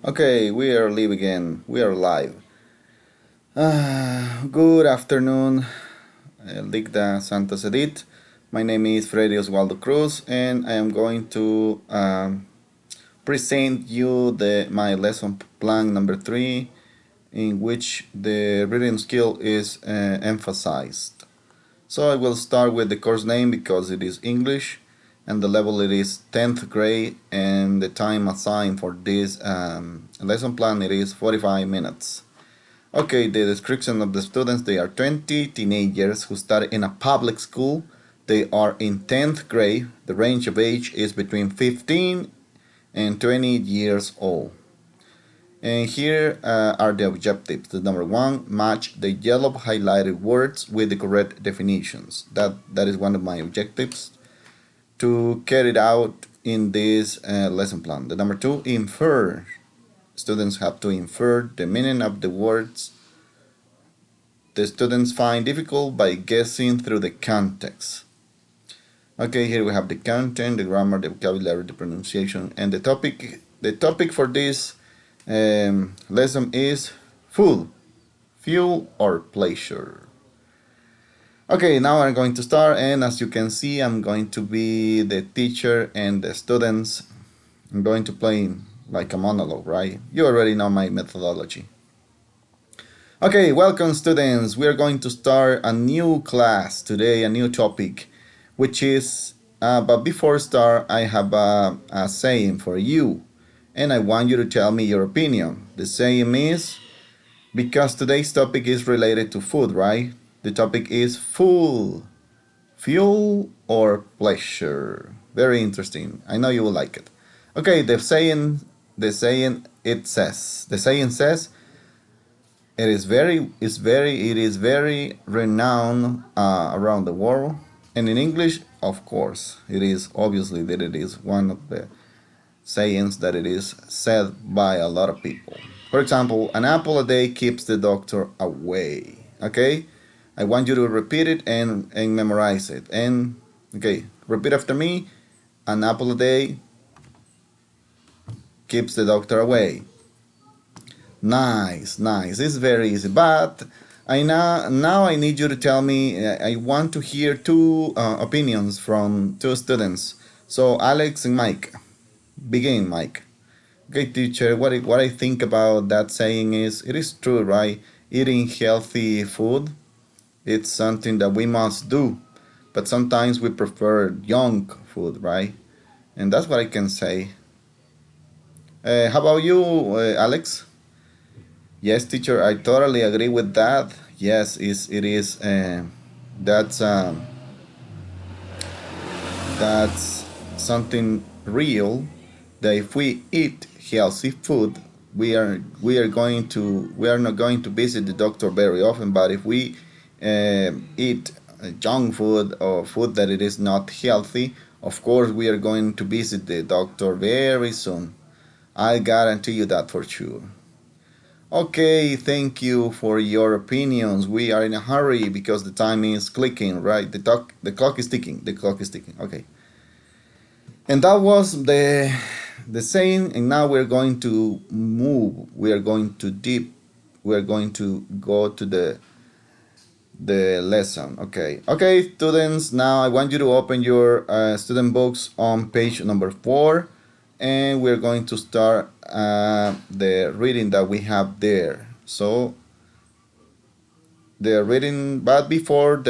Okay, we are live again. We are live. Good afternoon, Ligda Santos Edith. My name is Freddy Oswaldo Cruz, and I am going to present you my lesson plan number 3, in which the reading skill is emphasized. So I will start with the course name because it is English, and the level it is 10th grade, and the time assigned for this lesson plan it is 45 minutes. Okay, the description of the students, they are 20 teenagers who study in a public school. They are in 10th grade. The range of age is between 15 and 20 years old. And here are the objectives. The number one, match the yellow highlighted words with the correct definitions. That is one of my objectives to carry it out in this lesson plan. The number two, infer. Students have to infer the meaning of the words the students find difficult by guessing through the context. Okay, here we have the content, the grammar, the vocabulary, the pronunciation, and the topic. The topic for this lesson is food, fuel, or pleasure. Okay, now I'm going to start, and as you can see, I'm going to be the teacher and the students. I'm going to play like a monologue, right? You already know my methodology. Okay, welcome students. We are going to start a new class today, a new topic, which is, but before start, I have a saying for you, and I want you to tell me your opinion. The saying is, because today's topic is related to food, right? The topic is food, fuel, or pleasure. Very interesting. I know you will like it. Okay, the saying says, it is very renowned around the world, and in English, of course, it is obviously that it is one of the sayings that it is said by a lot of people. For example, an apple a day keeps the doctor away. Okay, I want you to repeat it and memorize it. And okay, repeat after me. An apple a day keeps the doctor away. Nice, nice. It's very easy. But now I need you to tell me. I want to hear two opinions from two students. So Alex and Mike. Begin, Mike. Okay, teacher. What I think about that saying is it is true, right? Eating healthy food, it's something that we must do, but sometimes we prefer junk food, right? And that's what I can say. How about you, Alex? Yes, teacher, I totally agree with that. Yes, it is. That's um, that's something real. That if we eat healthy food, we are not going to visit the doctor very often. But if we eat junk food or food that it is not healthy, of course we are going to visit the doctor very soon. I guarantee you that for sure. Okay, thank you for your opinions. We are in a hurry because the time is clicking, right? The clock is ticking. The clock is ticking. Okay. And that was the saying, and now we're going to move. We are going to deep. We are going to go to the lesson. Okay. Okay, students, now I want you to open your student books on page number 4, and we're going to start the reading that we have there. So the reading, but before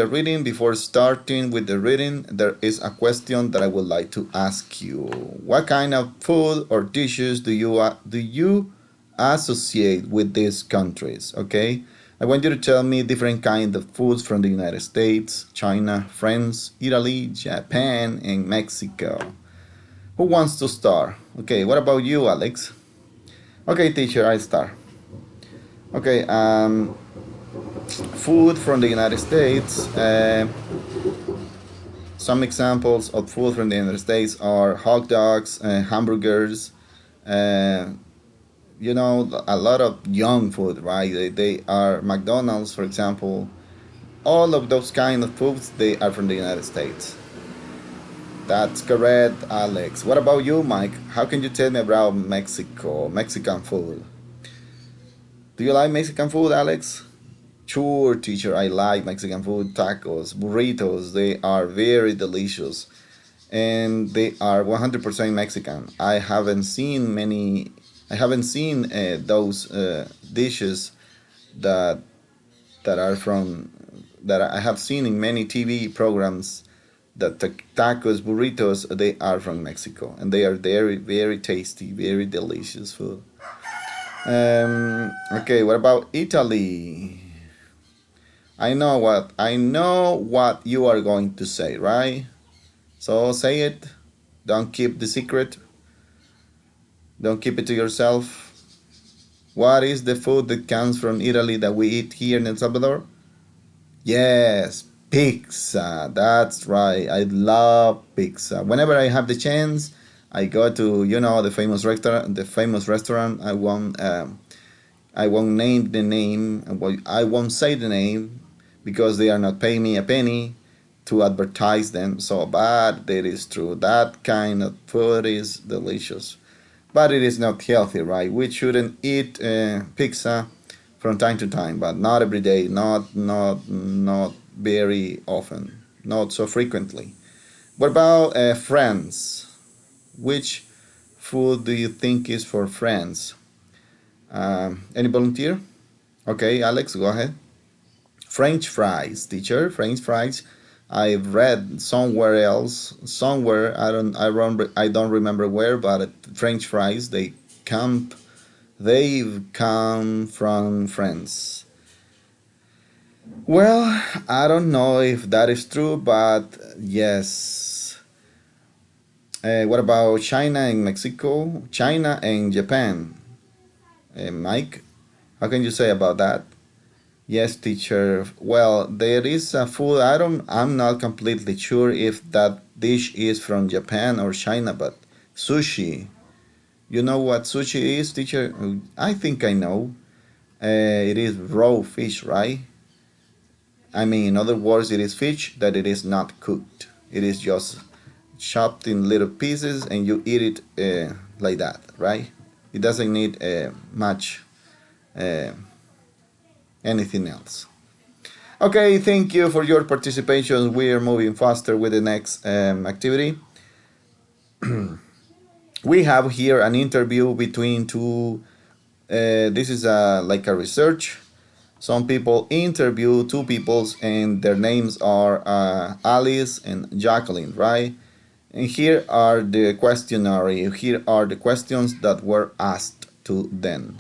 starting with the reading, there is a question that I would like to ask you. What kind of food or dishes do you associate with these countries? Okay, I want you to tell me different kind of foods from the United States, China, France, Italy, Japan, and Mexico. Who wants to start? Okay, what about you, Alex? Okay, teacher, I start. Okay, food from the United States. Some examples of food from the United States are hot dogs, hamburgers, uh, a lot of young food, right? They are McDonald's, for example. All of those kind of foods, they are from the United States. That's correct, Alex. What about you, Mike? How can you tell me about Mexico, Mexican food? Do you like Mexican food, Alex? Sure, teacher, I like Mexican food, tacos, burritos. They are very delicious and they are 100% Mexican. I haven't seen those dishes that that are from that I have seen in many TV programs. That tacos, burritos, they are from Mexico, and they are very, very tasty, very delicious food. Okay, what about Italy? I know what you are going to say, right? So say it. Don't keep the secret. Don't keep it to yourself. What is the food that comes from Italy that we eat here in El Salvador? Yes, pizza. That's right. I love pizza. Whenever I have the chance, I go to the famous restaurant. The famous restaurant. I won't name the name. I won't say the name because they are not paying me a penny to advertise them. So, but it is true. That kind of food is delicious, but it is not healthy, right? We shouldn't eat pizza from time to time, but not every day, not very often, not so frequently. What about France? Which food do you think is for France? Any volunteer? Okay, Alex, go ahead. French fries, teacher. French fries. I've read somewhere else, somewhere I don't remember where, but French fries they've come from France. Well, I don't know if that is true, but yes. What about China and Mexico? China and Japan. Mike, how can you say about that? Yes, teacher. Well, there is a food. I'm not completely sure if that dish is from Japan or China, but sushi. You know what sushi is, teacher? I think I know. It is raw fish, right? I mean, in other words, it is fish that it is not cooked. It is just chopped in little pieces and you eat it like that, right? It doesn't need much uh, anything else. Okay, thank you for your participation. We are moving faster with the next activity. We have here an interview between two. This is like a research. Some people interview two peoples, and their names are Alice and Jacqueline, right? And here are the questionnaire. Here are the questions that were asked to them.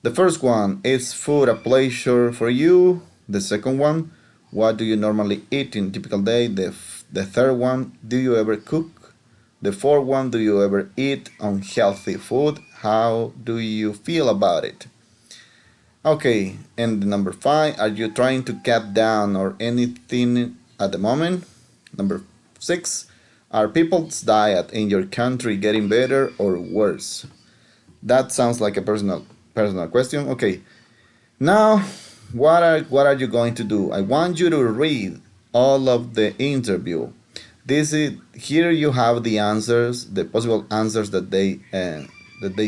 The first one, is food a pleasure for you? The second one, what do you normally eat in a typical day? The third one, do you ever cook? The fourth one, do you ever eat unhealthy food? How do you feel about it? Okay, and number five, are you trying to cut down or anything at the moment? Number six, are people's diet in your country getting better or worse? That sounds like a personal question. Okay, now what are you going to do? I want you to read all of the interview. This is here you have the answers, the possible answers that they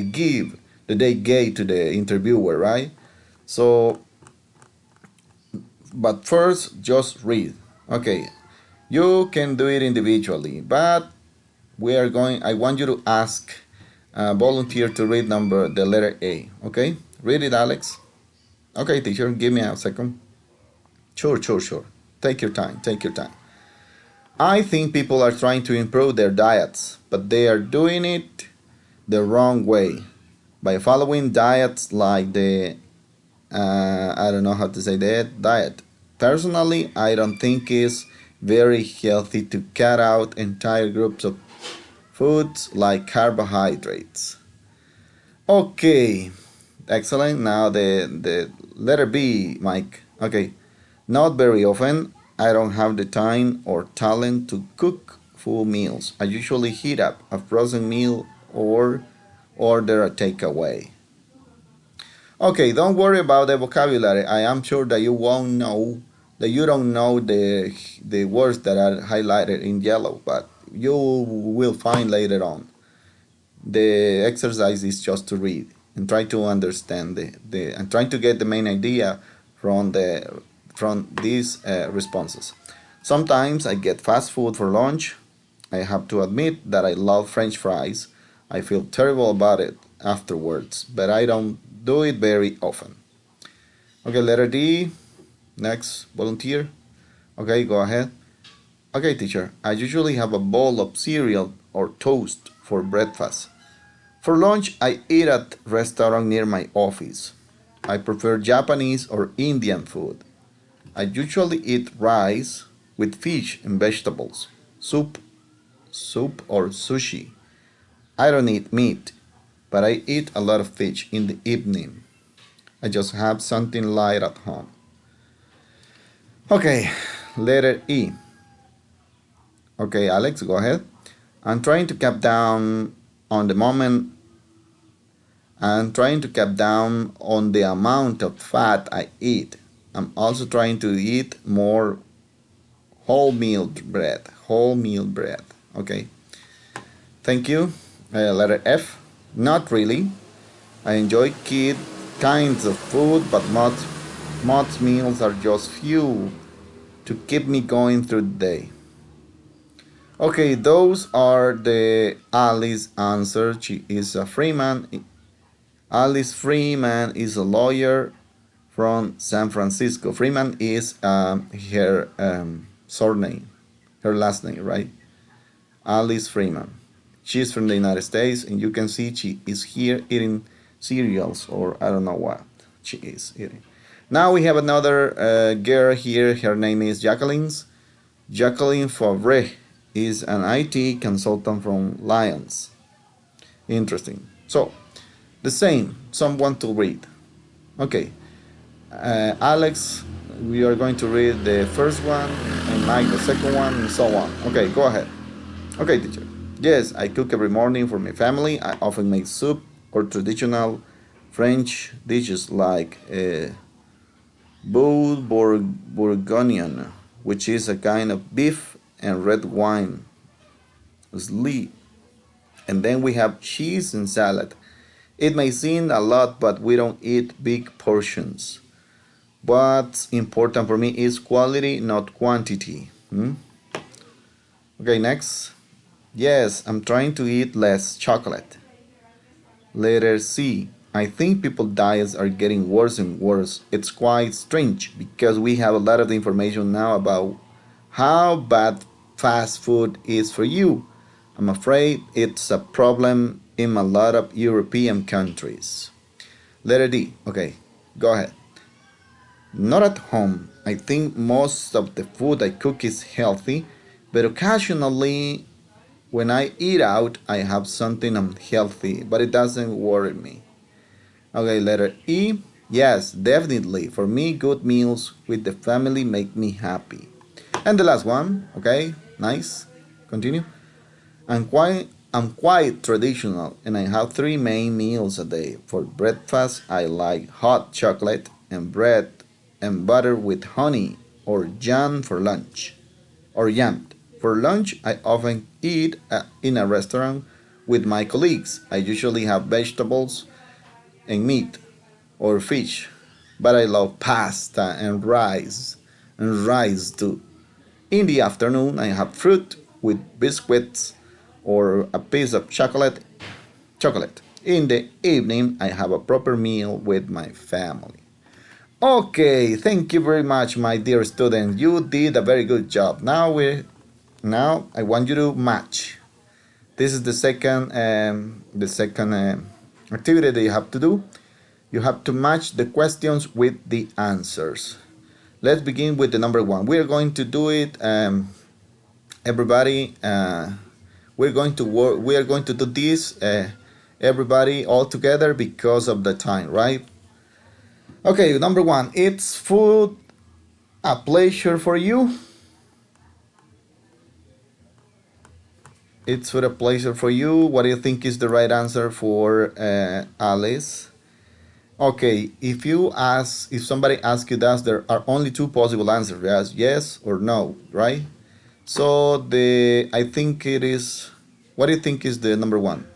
give that they gave to the interviewer, right? So, but first, just read. Okay, you can do it individually, but I want you to ask a volunteer to read the letter A. Okay, read it, Alex. Okay, teacher, give me a second. Sure, sure, sure. Take your time, take your time. I think people are trying to improve their diets, but they are doing it the wrong way by following diets like I don't know how to say that diet. Personally, I don't think it's very healthy to cut out entire groups of foods like carbohydrates. Okay, excellent. Now the letter B, Mike. Okay, not very often. I don't have the time or talent to cook full meals. I usually heat up a frozen meal or order a takeaway. Okay, don't worry about the vocabulary. I am sure that you don't know the words that are highlighted in yellow, but you will find later on. The exercise is just to read and try to understand the and try to get the main idea from these responses. Sometimes I get fast food for lunch. I have to admit that I love French fries. I feel terrible about it afterwards, but I don't do it very often. Okay, letter D. Next, volunteer. Okay, go ahead. Okay, teacher. I usually have a bowl of cereal or toast for breakfast. For lunch, I eat at a restaurant near my office. I prefer Japanese or Indian food. I usually eat rice with fish and vegetables, soup or sushi. I don't eat meat, but I eat a lot of fish in the evening. I just have something light at home. Okay, letter E. Okay, Alex, go ahead. I'm trying to cut down on the moment I'm trying to cut down on the amount of fat I eat. I'm also trying to eat more whole meal bread. Whole meal bread. Okay. Thank you. Letter F. Not really. I enjoy kid kinds of food, but most meals are just fuel to keep me going through the day. Okay, those are the Alice answer. She is a Freeman. Alice Freeman is a lawyer from San Francisco. Freeman is her surname, her last name, right? Alice Freeman. She's from the United States, and you can see she is here eating cereals, or I don't know what she is eating. Now we have another girl here. Her name is Jacqueline. Jacqueline Favre is an IT consultant from Lyons. Interesting. So, the same, someone to read. Okay, Alex, we are going to read the first one, and Mike the second one, and so on. Okay, go ahead. Okay, teacher. Yes, I cook every morning for my family. I often make soup or traditional French dishes like bourguignon, which is a kind of beef and red wine, slee. And then we have cheese and salad. It may seem a lot, but we don't eat big portions. What's important for me is quality, not quantity. Okay, next. Yes, I'm trying to eat less chocolate. Letter C. I think people's diets are getting worse and worse. It's quite strange because we have a lot of information now about how bad fast food is for you. I'm afraid it's a problem in a lot of European countries. Letter D. Okay, go ahead. Not at home. I think most of the food I cook is healthy, but occasionally when I eat out, I have something unhealthy, but it doesn't worry me. Okay, letter E. Yes, definitely. For me, good meals with the family make me happy. And the last one, okay, nice. Continue. I'm quite traditional and I have three main meals a day. For breakfast, I like hot chocolate and bread and butter with honey or jam for lunch. Or yam. For lunch, I often eat in a restaurant with my colleagues. I usually have vegetables and meat or fish, but I love pasta and rice too. In the afternoon, I have fruit with biscuits or a piece of chocolate. In the evening, I have a proper meal with my family. Okay, thank you very much, my dear student. You did a very good job. Now I want you to match. This is the second activity that you have to do. You have to match the questions with the answers. Let's begin with the number one. We are going to do it, everybody. We're going to work. We are going to do this, everybody, all together because of the time, right? Okay, number one. It's food a pleasure for you? It's food a pleasure for you. What do you think is the right answer for Alice? Okay, if somebody asks you that, there are only two possible answers, yes or no, right? So I think it is, what do you think is the number one?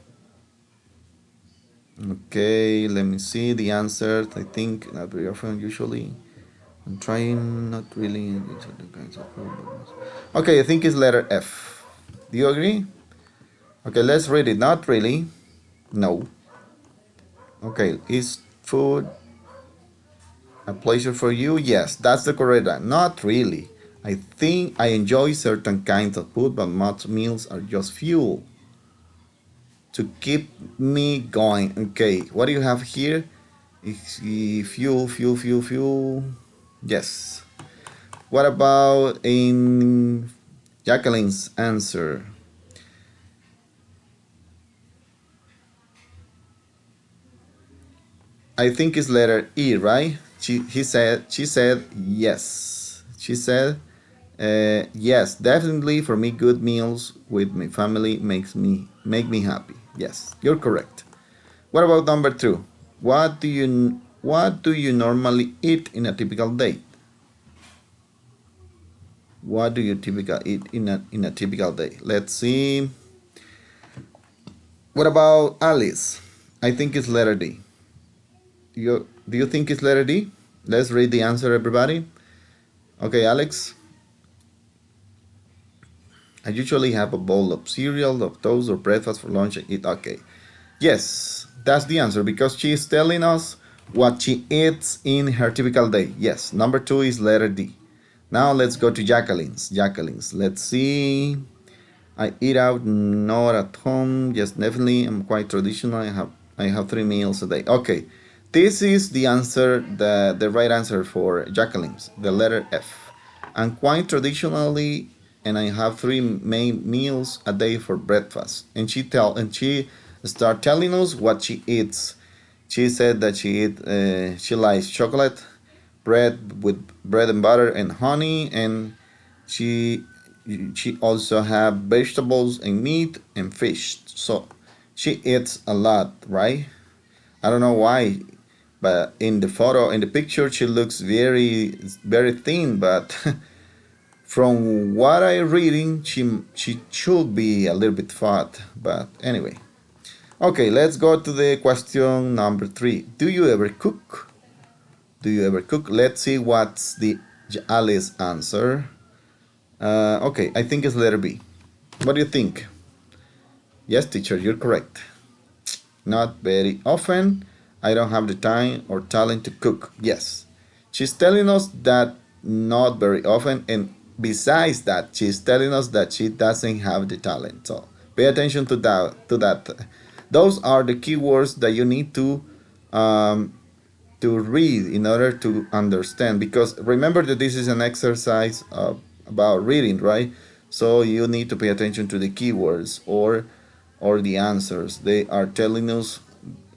Okay, let me see the answer. I think not very often, usually. I'm trying, not really. Okay, I think it's letter F. Do you agree? Okay, let's read it. Not really. No. Okay, is food a pleasure for you? Yes, that's the correct one. Not really. I think I enjoy certain kinds of food, but most meals are just fuel to keep me going. Okay, what do you have here? Fuel, fuel, fuel, fuel. Yes. What about in Jacqueline's answer? I think it's letter E, right? She said yes. She said yes, definitely for me good meals with my family make me happy. Yes, you're correct. What about number 2? What do you normally eat in a typical day? What do you typically eat in a typical day? Let's see. What about Alice? I think it's letter D. Do you think it's letter D? Let's read the answer, everybody. Okay, Alex. I usually have a bowl of cereal, of toast, or breakfast for lunch. I eat. Okay. Yes, that's the answer because she is telling us what she eats in her typical day. Yes, number 2 is letter D. Now let's go to Jacqueline's. Let's see. I eat out, not at home. Yes, definitely. I'm quite traditional. I have 3 meals a day. Okay, this is the answer, the right answer for Jacqueline's, the letter F. I'm quite traditionally, and I have 3 meals a day for breakfast. And she start telling us what she eats. She said that she likes chocolate, bread with bread and butter and honey, and she she also have vegetables and meat and fish. So she eats a lot, right? I don't know why, but in the photo, in the picture, she looks very thin. But from what I'm reading, she should be a little bit fat. But anyway, okay, let's go to the question number 3. Do you ever cook? Do you ever cook? Let's see what's the Alice answer. Okay, I think it's letter B. What do you think? Yes, teacher, you're correct. Not very often. I don't have the time or talent to cook. Yes. She's telling us that not very often, and besides that, she's telling us that she doesn't have the talent. So pay attention to that. Those are the keywords that you need to read in order to understand, because remember that this is an exercise about reading, right? So you need to pay attention to the keywords or the answers. They are telling us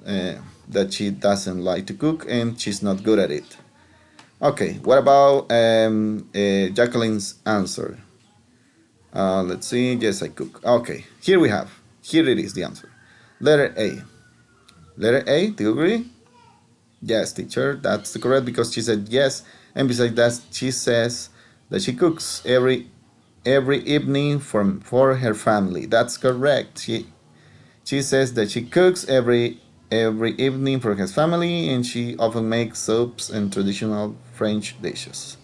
uh, that she doesn't like to cook and she's not good at it. Okay, what about Jacqueline's answer? Let's see. Yes, I cook. Okay, here it is, the answer. Letter A. Letter A, do you agree? Yes, teacher, that's correct because she said yes, and besides that, she says that she cooks every evening for her family. That's correct. She says that she cooks every evening for her family, and she often makes soups and traditional French dishes.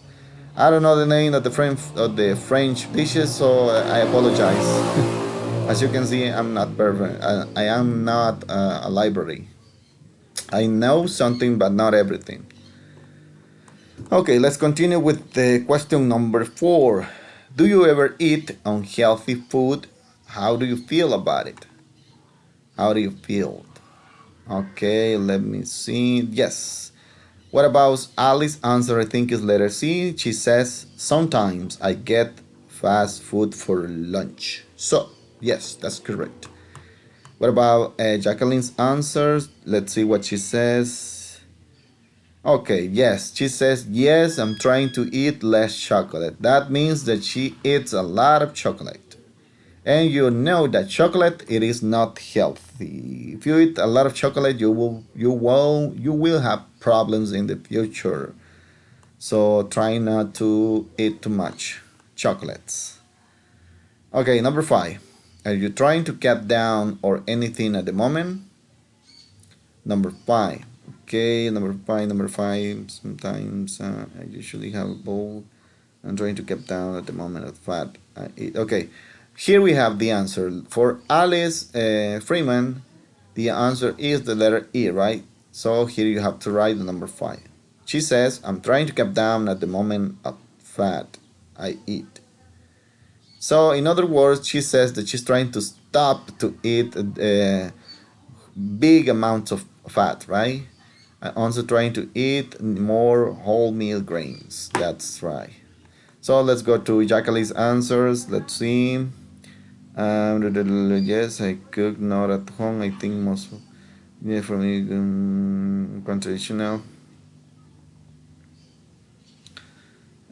I don't know the name of the French dishes, so I apologize. As you can see, I'm not perfect. I am not a library. I know something, but not everything. Okay, let's continue with the question number 4. Do you ever eat unhealthy food? How do you feel about it? How do you feel? Okay, let me see. Yes. What about Alice's answer? I think is letter C. She says, sometimes I get fast food for lunch. So, yes, that's correct. What about Jacqueline's answers? Let's see what she says. Okay, yes, she says, yes, I'm trying to eat less chocolate. That means that she eats a lot of chocolate. And you know that chocolate it is not healthy. If you eat a lot of chocolate, you will have problems in the future. So try not to eat too much chocolates. Okay, number 5. Are you trying to cut down or anything at the moment? Number 5. Okay, number 5. Sometimes I usually have a bowl. I'm trying to cut down at the moment of fat I eat. Okay, here we have the answer. For Alice Freeman, the answer is the letter E, right? So here you have to write the number 5. She says, I'm trying to cut down at the moment of fat I eat. So, in other words, she says that she's trying to stop to eat big amounts of fat, right? And also trying to eat more whole meal grains. That's right. So let's go to Jacqueline's answers. Let's see. Yes, I cook not at home. I think most, yeah, for me, traditional.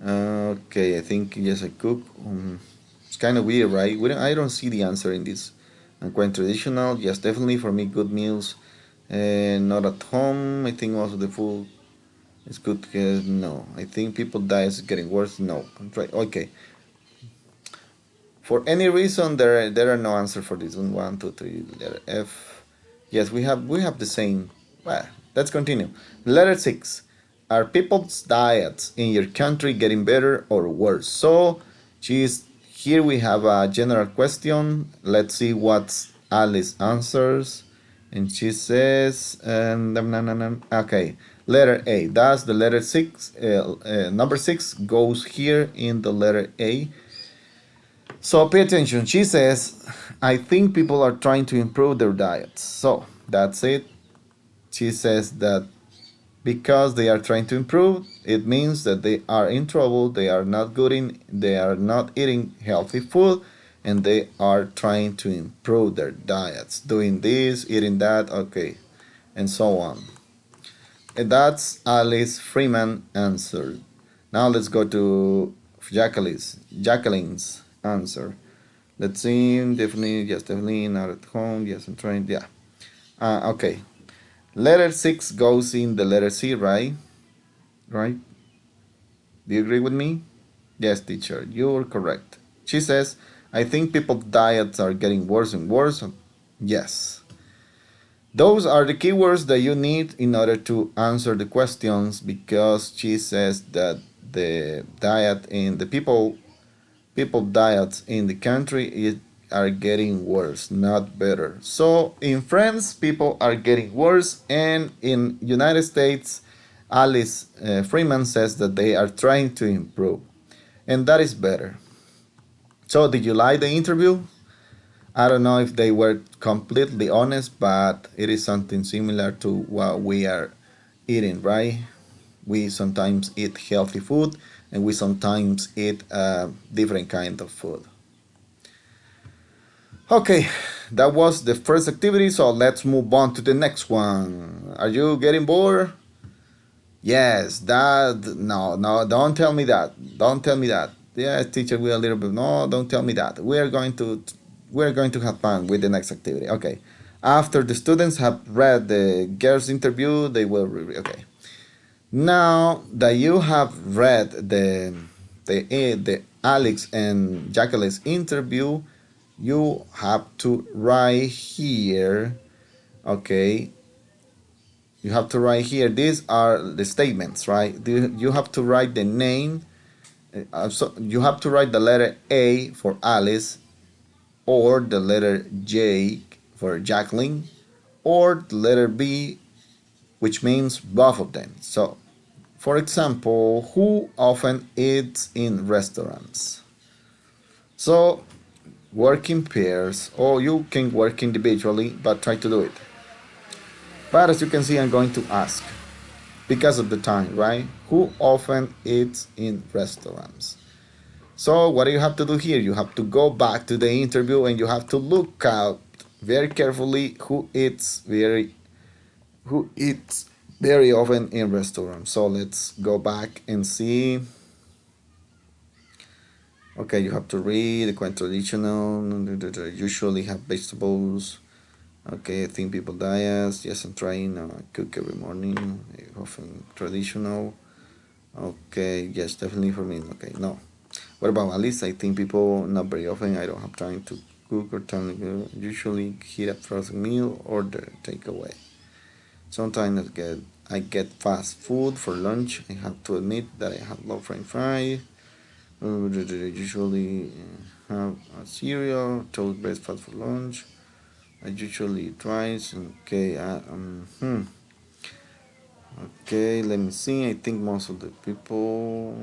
Okay, I think yes, I cook. It's kind of weird, right? I don't see the answer in this. Quite traditional. Yes, definitely for me, good meals. Not at home. I think most of the food is good. No, I think people die is getting worse. No, right. Okay. For any reason, there are no answer for this one. One, two, three. Letter F. Yes, we have the same. Well, let's continue. Letter 6. Are people's diets in your country getting better or worse? So, she's here. We have a general question. Let's see what Alice answers, and she says, okay. Letter A. That's the letter 6. Number 6 goes here in the letter A. So pay attention. She says, I think people are trying to improve their diets. So that's it. She says that because they are trying to improve, it means that they are in trouble, they are not eating healthy food, and they are trying to improve their diets. Doing this, eating that, okay, and so on. And that's Alice Freeman answer. Now let's go to Jacqueline's answer. Let's see, definitely, yes, definitely not at home. Yes, I'm trying, yeah. Okay. Letter 6 goes in the letter C, right? Right? Do you agree with me? Yes, teacher, you're correct. She says, I think people's diets are getting worse and worse. Yes. Those are the keywords that you need in order to answer the questions because she says that the diet in the people diets in the country are getting worse, not better. So in France, people are getting worse, and in United States, Alice Freeman says that they are trying to improve, and that is better. So did you like the interview? I don't know if they were completely honest, but it is something similar to what we are eating, right? We sometimes eat healthy food, and we sometimes eat different kind of food. Okay, that was the first activity, so let's move on to the next one. Are you getting bored? Yes, that. No, no, don't tell me that. Don't tell me that. Yeah, teacher, we a little bit. No, don't tell me that. We're going to have fun with the next activity. Okay. After the students have read the girls' interview, they will okay. Now that you have read the Alex and Jacqueline's interview, you have to write here. Okay, you have to write here. These are the statements, right? You have to write the name. So you have to write the letter A for Alice, or the letter J for Jacqueline, or the letter B, which means both of them. So, for example, who often eats in restaurants? So, work in pairs, or you can work individually, but try to do it. But as you can see, I'm going to ask because of the time, right? Who often eats in restaurants? So, what do you have to do here? You have to go back to the interview and you have to look out very carefully who eats very often in restaurants. So, let's go back and see. Okay, you have to read the quite traditional. Usually have vegetables. Okay, I think people diet. Yes, I'm trying. I cook every morning. Often traditional. Okay, yes, definitely for me. Okay, no. What about Alice? I think people not very often. I don't have time to cook or time to usually heat up frozen meal or the takeaway. Sometimes I get fast food for lunch. I have to admit that I have low French fry. Usually have a cereal, toast breakfast for lunch. I usually eat rice. Okay, okay. Let me see. I think most of the people.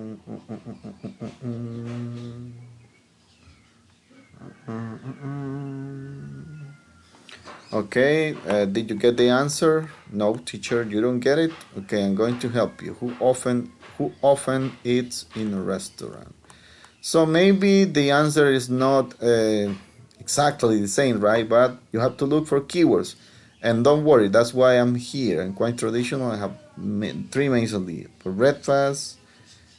Okay, did you get the answer? No, teacher, you don't get it. Okay, I'm going to help you. Who often eats in a restaurant? So maybe the answer is not exactly the same, right? But you have to look for keywords. And don't worry, that's why I'm here. I'm quite traditional. I have three meals a day. For breakfast,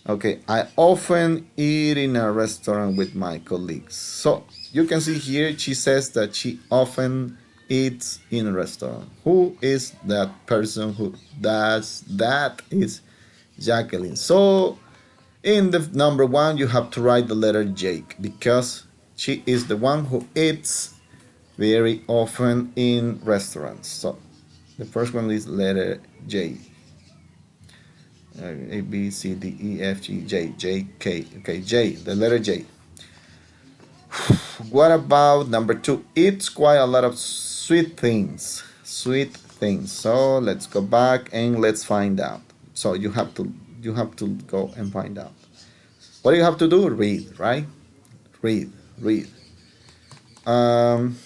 okay, I often eat in a restaurant with my colleagues. So you can see here, she says that she often eats in a restaurant. Who is that person who does that? Is Jacqueline. So in the number one, you have to write the letter J because she is the one who eats very often in restaurants. So the first one is letter J. A B C D E F G J J K. Okay, J, the letter J. What about number two? Eats quite a lot of sweet things. Sweet things. So let's go back and let's find out. So you have to go and find out. What do you have to do? Read, right? Read, read. Um,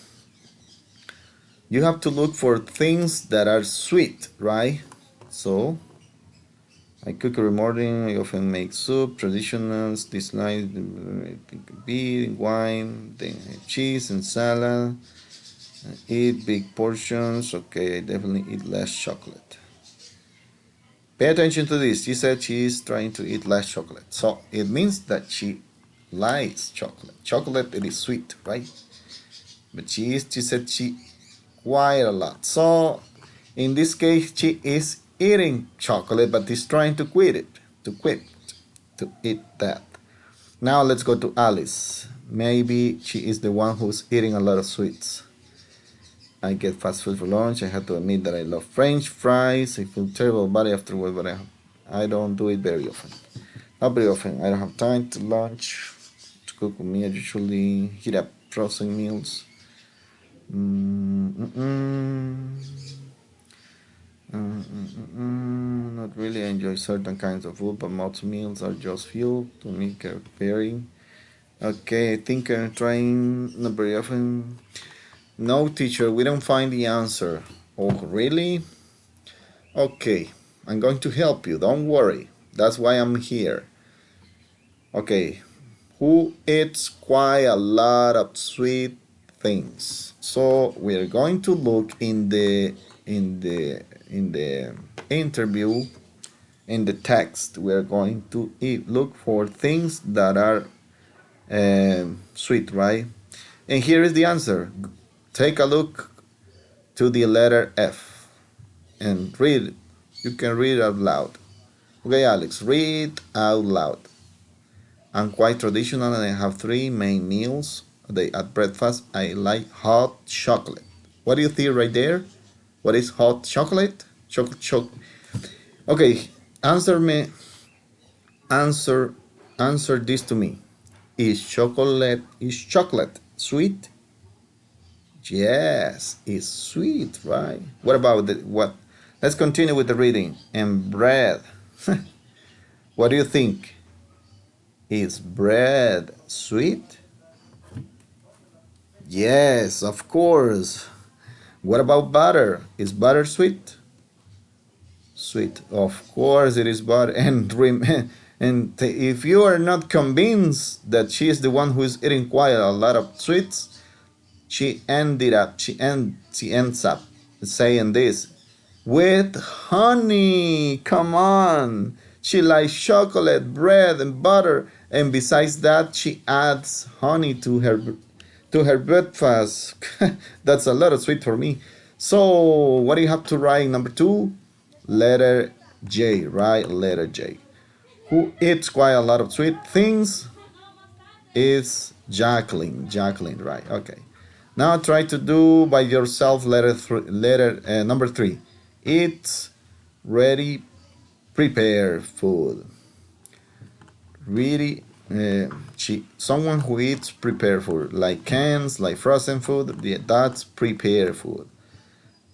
you have to look for things that are sweet, right? So I cook every morning. I often make soup, traditionals, dislike, beer, wine, then cheese and salad. I eat big portions. Okay, I definitely eat less chocolate. Pay attention to this. She said she is trying to eat less chocolate. So it means that she likes chocolate. Chocolate, it is sweet, right? But she said she quite a lot. So in this case, she is eating chocolate, but is trying to eat that. Now let's go to Alice. Maybe she is the one who's eating a lot of sweets. I get fast food for lunch. I have to admit that I love French fries. I feel terrible about it afterward, but I don't do it very often. Not very often. I don't have time to lunch to cook with me. I usually heat up frozen meals. Not really. I enjoy certain kinds of food, but most meals are just fuel to make a pairing. Okay, I think I'm trying not very often. No, teacher, we don't find the answer. Oh, really? Okay, I'm going to help you. Don't worry. That's why I'm here. Okay, who eats quite a lot of sweet things? So we're going to look in the interview in the text. We're going to look for things that are sweet, right? And here is the answer. Take a look to the letter F and read. You can read out loud. Okay, Alex, read out loud. I'm quite traditional and I have three main meals a day at breakfast. I like hot chocolate. What do you think right there? What is hot chocolate? Chocolate. Okay, answer me. Answer. Answer this to me. Is chocolate sweet? Yes, it's sweet, right? What about the what? Let's continue with the reading. And bread. What do you think? Is bread sweet? Yes, of course. What about butter? Is butter sweet? Sweet. Of course it is butter. And if you are not convinced that she is the one who is eating quite a lot of sweets, she ends up saying this with honey. Come on. She likes chocolate, bread, and butter, and besides that, she adds honey to her breakfast. That's a lot of sweet for me. So, what do you have to write? Number two, letter J. Right, letter J. Who eats quite a lot of sweet things? It's Jacqueline. Jacqueline, right? Okay. Now try to do by yourself letter number 3. Eat, ready, prepare food. Really, someone who eats prepared food, like cans, like frozen food. That's prepared food.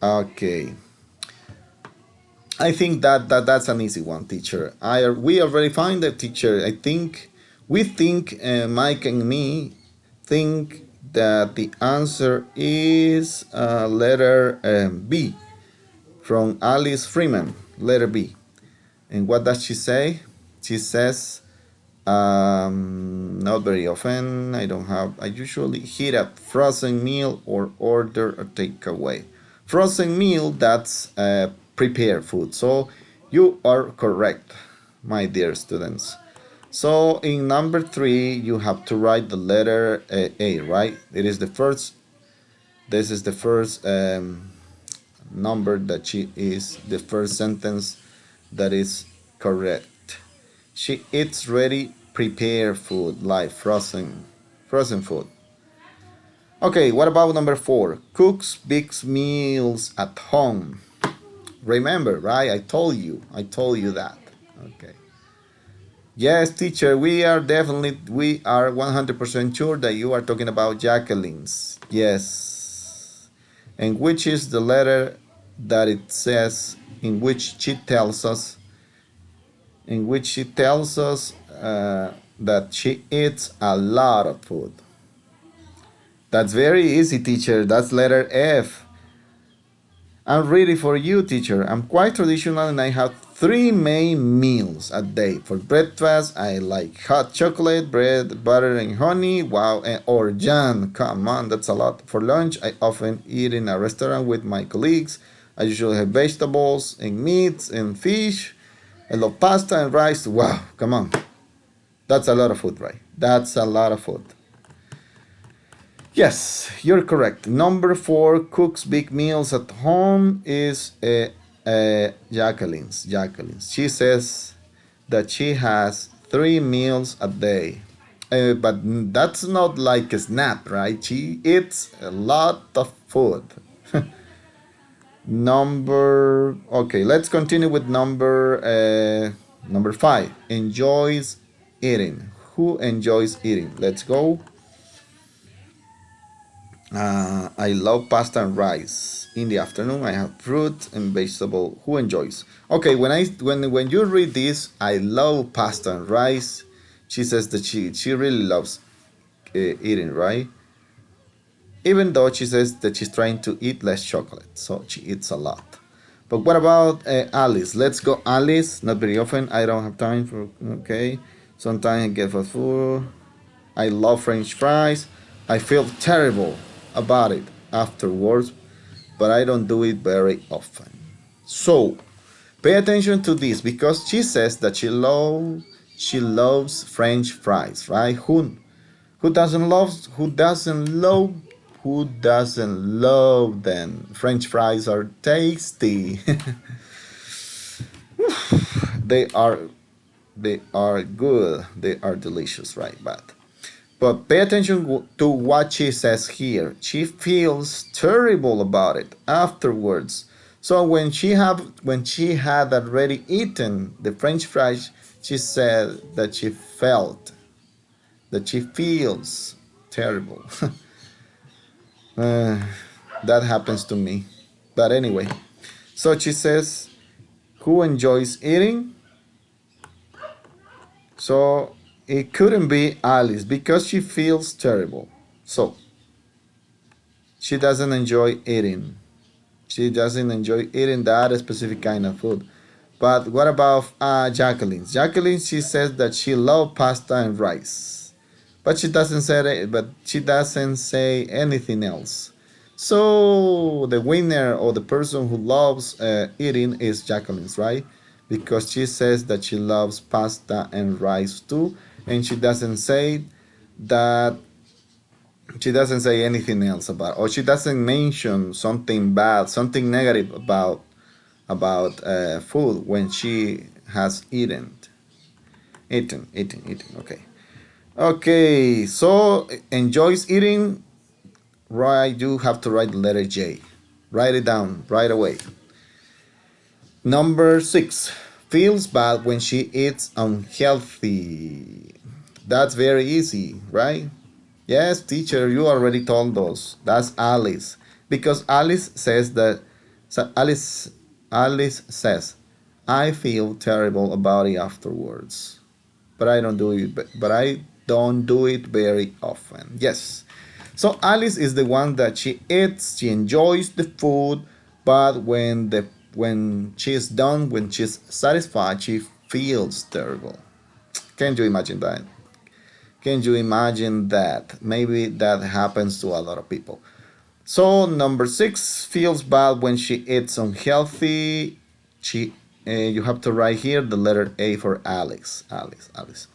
Okay, I think that's an easy one, teacher. We already find the teacher. I think we think Mike and me think that the answer is letter B from Alice Freeman. Letter B. And what does she say? She says, not very often. I usually heat up frozen meal or order a takeaway. Frozen meal, that's prepared food. So you are correct, my dear students. So in number 3, you have to write the letter A, right? This is the first number that she is the first sentence that is correct. She eats ready prepared food like frozen food. Okay, what about number 4? Cooks big meals at home. Remember, right? I told you that. Okay. Yes, teacher, we are 100% sure that you are talking about Jacqueline's. Yes. And which is the letter that it says in which she tells us that she eats a lot of food. That's very easy, teacher. That's letter F. I'm ready for you, teacher. I'm quite traditional and I have 3 main meals a day. For breakfast, I like hot chocolate, bread, butter, and honey. Wow, or jam. Come on, that's a lot. For lunch, I often eat in a restaurant with my colleagues. I usually have vegetables and meats and fish. I love pasta and rice. Wow, come on. That's a lot of food, right? That's a lot of food. Yes, you're correct. Number 4, cooks big meals at home is Jacqueline's. Jacqueline's. She says that she has 3 meals a day. But that's not like a snack, right? She eats a lot of food. Okay, let's continue with number 5. Enjoys eating. Who enjoys eating? Let's go. I love pasta and rice. In the afternoon, I have fruit and vegetable. Who enjoys? Okay, when you read this, I love pasta and rice. She says that she really loves eating, right? Even though she says that she's trying to eat less chocolate, so she eats a lot. But what about Alice? Let's go, Alice. Not very often. I don't have time for. Okay, sometimes I get fast food. I love French fries. I feel terrible about it afterwards, but I don't do it very often. So, pay attention to this because she says that she loves French fries, right? Who doesn't love them? French fries are tasty. they are they are good. They are delicious, right? But pay attention to what she says here. She feels terrible about it afterwards. So when she had already eaten the French fries, she said that she feels terrible. Uh, that happens to me. But anyway, so she says, who enjoys eating? So it couldn't be Alice because she feels terrible. So she doesn't enjoy eating. She doesn't enjoy eating that specific kind of food. But what about Jacqueline? Jacqueline, she says that she loves pasta and rice, but she doesn't say anything else. So the winner or the person who loves eating is Jacqueline's, right? Because she says that she loves pasta and rice too, and that she doesn't say anything else about, or she doesn't mention something bad, something negative about food when she has eaten. Okay. Okay, so enjoys eating. Right, you have to write the letter J. Write it down right away. Number 6. Feels bad when she eats unhealthy. That's very easy, right? Yes, teacher, you already told us. That's Alice. Because Alice says that so Alice says, I feel terrible about it afterwards. But I don't do it but I don't do it very often. Yes. So Alice is the one that she eats, she enjoys the food, but when she's done, when she's satisfied, she feels terrible. Can you imagine that? Can you imagine that? Maybe that happens to a lot of people. So number 6 feels bad when she eats unhealthy. She you have to write here the letter A for Alex. Alice.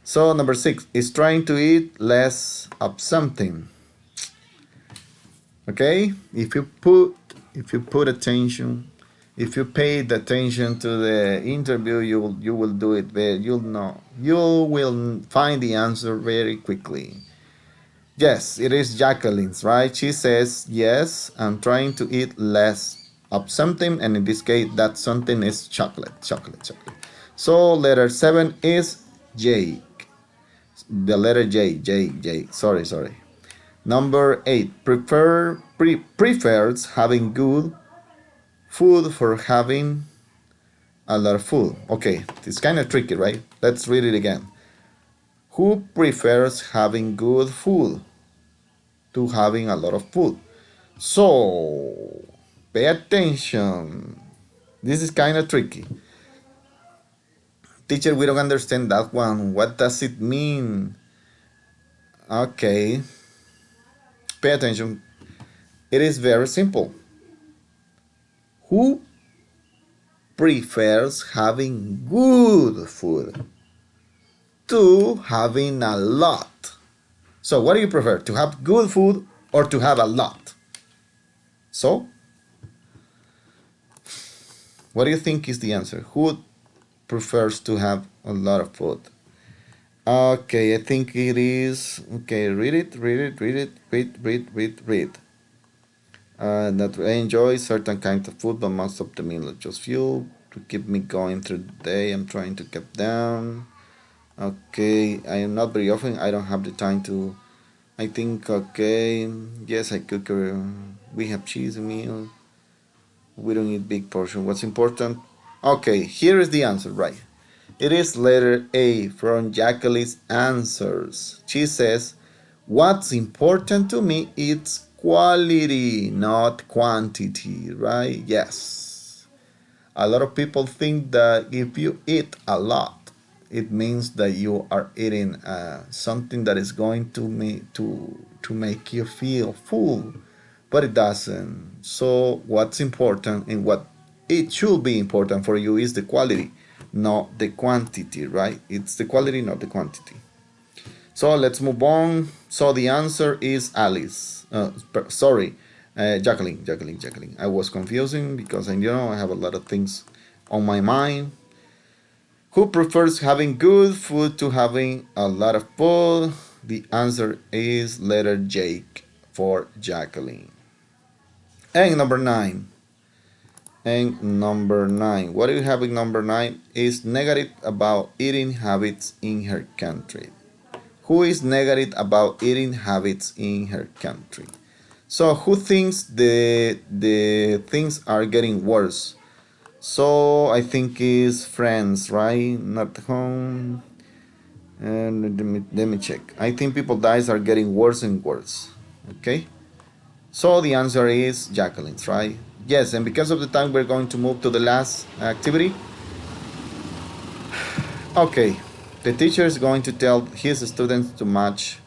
So number 6 is trying to eat less of something. Okay? If you put attention, if you paid attention to the interview, you will do it very you'll know. You will find the answer very quickly. Yes, it is Jacqueline's, right? She says, yes, I'm trying to eat less of something, and in this case, that something is chocolate. So, letter 7 is J. The letter J. Sorry. Number 8, prefers having good food for having a lot of food. Okay, it's kind of tricky, right? Let's read it again. Who prefers having good food to having a lot of food? So, pay attention. This is kind of tricky. Teacher, we don't understand that one. What does it mean? Okay, pay attention. It is very simple. Who prefers having good food to having a lot? So, what do you prefer? To have good food or to have a lot? So, what do you think is the answer? Who prefers to have a lot of food? Okay, I think it is. Okay, read. That I enjoy certain kinds of food, but most of the meal is just fuel to keep me going through the day. I'm trying to keep down. Okay, I am not very often. I don't have the time to. I think, okay, yes, I cook. We have cheese meal. We don't eat big portion. What's important? Okay, here is the answer, right? It is letter A from Jacqueline's answers. She says, what's important to me is quality, not quantity, right? Yes. A lot of people think that if you eat a lot, it means that you are eating something that is going to make you feel full, but it doesn't. So what's important and what it should be important for you is the quality, not the quantity, right? It's the quality, not the quantity. So let's move on. So the answer is Alice. Sorry, Jacqueline. I was confusing because I have a lot of things on my mind. Who prefers having good food to having a lot of food? The answer is letter J for Jacqueline. And number 9. What do you have in number 9? Is negative about eating habits in her country. Who is negative about eating habits in her country? So who thinks the things are getting worse? So I think is friends, right? Not home. And let me check. I think people dies are getting worse and worse. Okay. So the answer is Jacqueline's, right? Yes, and because of the time, we're going to move to the last activity. Okay, the teacher is going to tell his students to match.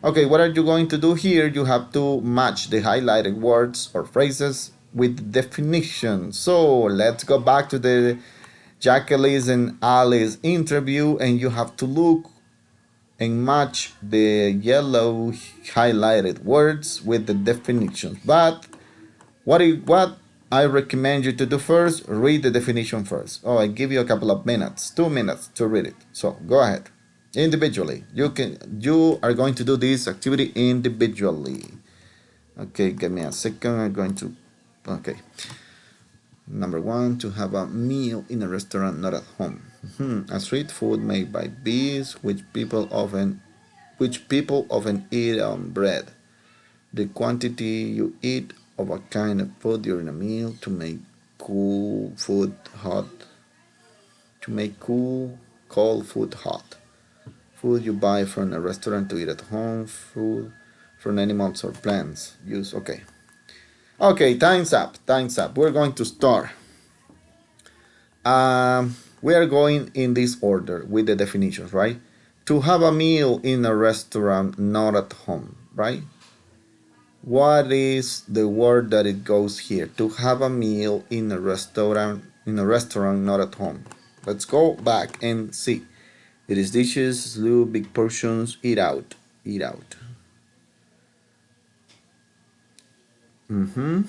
Okay, what are you going to do here? You have to match the highlighted words or phrases with the definition. So let's go back to the Jacqueline's and Alice interview, and you have to look and match the yellow highlighted words with the definitions. But what I recommend you to do first, read the definition first. Oh, I give you a couple of minutes, 2 minutes to read it. So go ahead. Individually. You are going to do this activity individually. Okay, give me a second. I'm going to. Okay. Number one, to have a meal in a restaurant, not at home. A street food made by bees, which people often eat on bread. The quantity you eat of a kind of food during a meal to make cool food hot. To make cold food hot. Food you buy from a restaurant to eat at home. Food from animals or plants. Use. Okay. Okay. Time's up. Time's up. We're going to start. We are going in this order with the definitions, right? To have a meal in a restaurant, not at home, right? What is the word that it goes here? To have a meal in a restaurant, not at home. Let's go back and see. It is dishes, slew, big portions, eat out, eat out. Mm-hmm.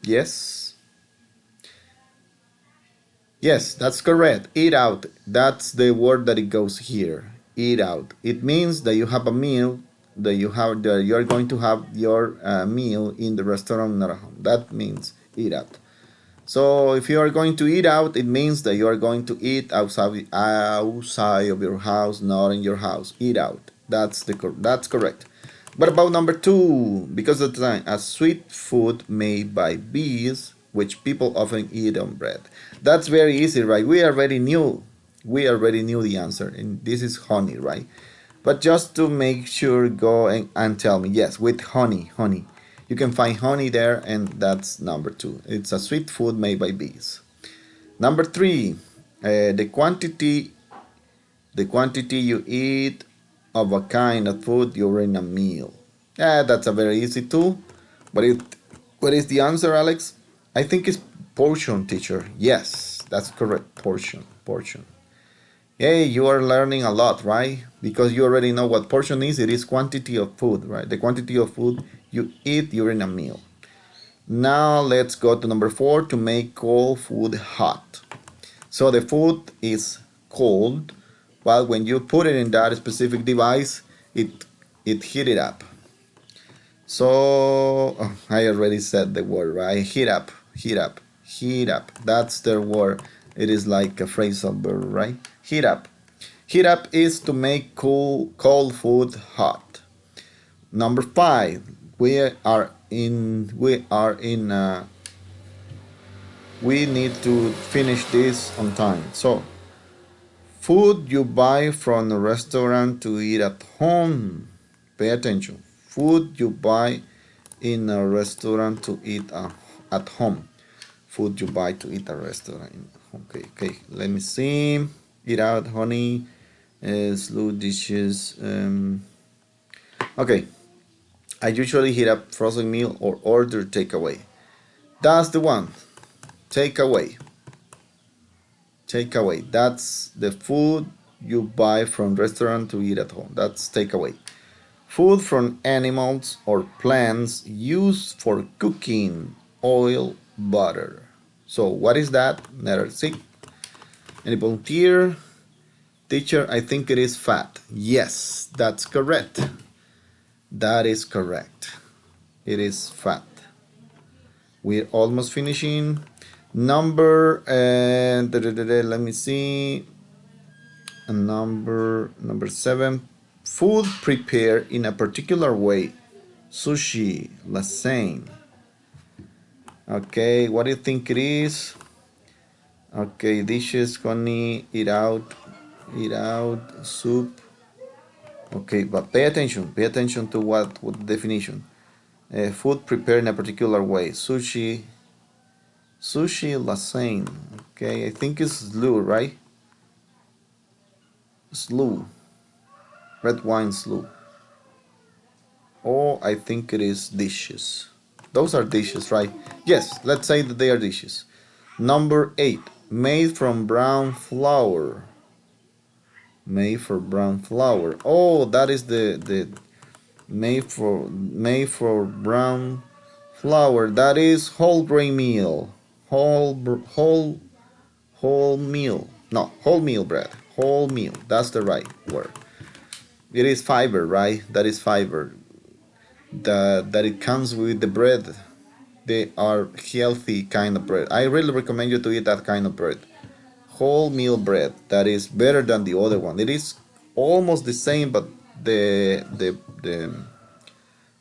Yes. Yes, that's correct. Eat out. That's the word that it goes here. Eat out. It means that you have a meal that you're going to have your meal in the restaurant, not at home. That means eat out. So if you are going to eat out, it means that you are going to eat outside of your house, not in your house. Eat out. That's correct. But about number two, because of the time, a sweet food made by bees, which people often eat on bread. That's very easy, right? We already knew. We already knew the answer, and this is honey, right? But just to make sure, go and tell me. Yes, with honey, honey. You can find honey there, and that's number two. It's a sweet food made by bees. Number three, the quantity you eat of a kind of food during a meal. Yeah, that's a very easy too. But what is the answer, Alex? I think it's portion, teacher. Yes, that's correct. Portion, portion. Hey, you are learning a lot, right? Because you already know what portion is. It is quantity of food, right? The quantity of food you eat during a meal. Now let's go to number four, to make cold food hot. So the food is cold, but when you put it in that specific device, it it heat it up. So I already said the word, right? Heat up, heat up, heat up. That's the word. It is like a phrasal verb, right? Heat up. Heat up is to make cold food hot. Number five, we need to finish this on time. So, food you buy from a restaurant to eat at home. Pay attention. Food you buy in a restaurant to eat at home. Food you buy to eat at a restaurant. Okay, okay. Let me see. Eat out, honey, slow dishes. Okay. I usually heat up frozen meal or order takeaway. That's the one. Takeaway. Takeaway. That's the food you buy from restaurant to eat at home. That's takeaway. Food from animals or plants used for cooking, oil, butter. So what is that? Letter C. Any volunteer? Teacher, I think it is fat. Yes, that's correct. That is correct. It is fat. We're almost finishing. Number let me see. Number seven. Food prepared in a particular way. Sushi, lasagne. Okay, what do you think it is? Okay, dishes, honey, eat out, soup. Okay, but pay attention. Pay attention to what the definition. Food prepared in a particular way. Sushi, lasagne. Okay, I think it's slew, right? Slew. Red wine slew. Or I think it is dishes. Those are dishes, right? Yes, let's say that they are dishes. Number eight, made from brown flour. Made for brown flour. Oh, that is the made for brown flour. That is whole grain meal. Whole meal. No, wholemeal bread. Wholemeal. That's the right word. It is fiber, right? That is fiber. That it comes with the bread. They are healthy kind of bread. I really recommend you to eat that kind of bread. Wholemeal bread. That is better than the other one. It is almost the same, but the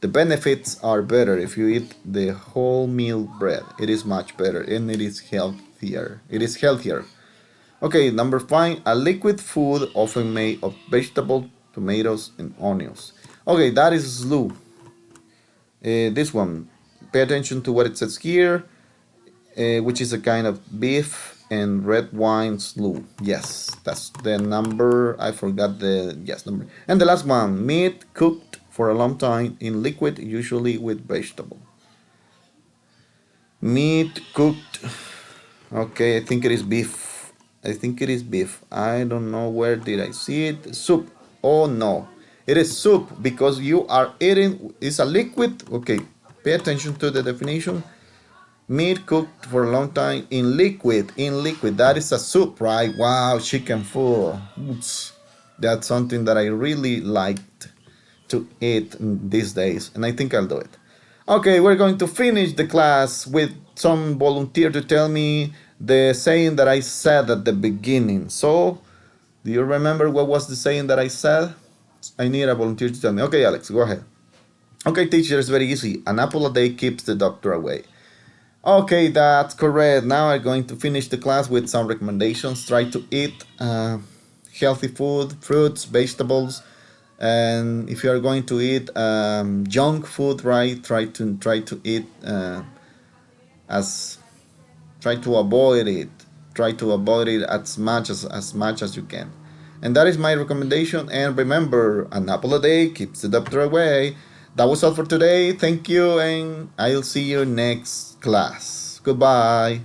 the benefits are better if you eat the wholemeal bread. It is much better and it is healthier. It is healthier. Okay, number five, a liquid food often made of vegetable, tomatoes, and onions. Okay, that is slew. This one, pay attention to what it says here, which is a kind of beef and red wine slew. Yes, that's the number. I forgot the yes number. And the last one, meat cooked for a long time in liquid, usually with vegetable. Meat cooked. Okay, I think it is beef. I think it is beef. I don't know where did I see it. Soup. Oh no. It is soup because you are eating it's a liquid. Okay. Pay attention to the definition. Meat cooked for a long time in liquid. In liquid. That is a soup, right? Wow, chicken food. Oops. That's something that I really liked to eat these days, and I think I'll do it. Okay, we're going to finish the class with some volunteer to tell me the saying that I said at the beginning. So, do you remember what was the saying that I said? I need a volunteer to tell me. Okay, Alex, go ahead. Okay, teacher, it's very easy. An apple a day keeps the doctor away. Okay, that's correct. Now I'm going to finish the class with some recommendations. Try to eat healthy food, fruits, vegetables, and if you are going to eat junk food, right, try to eat as try to avoid it. Try to avoid it as much as you can. And that is my recommendation. And remember, an apple a day keeps the doctor away. That was all for today. Thank you, and I'll see you next class. Goodbye.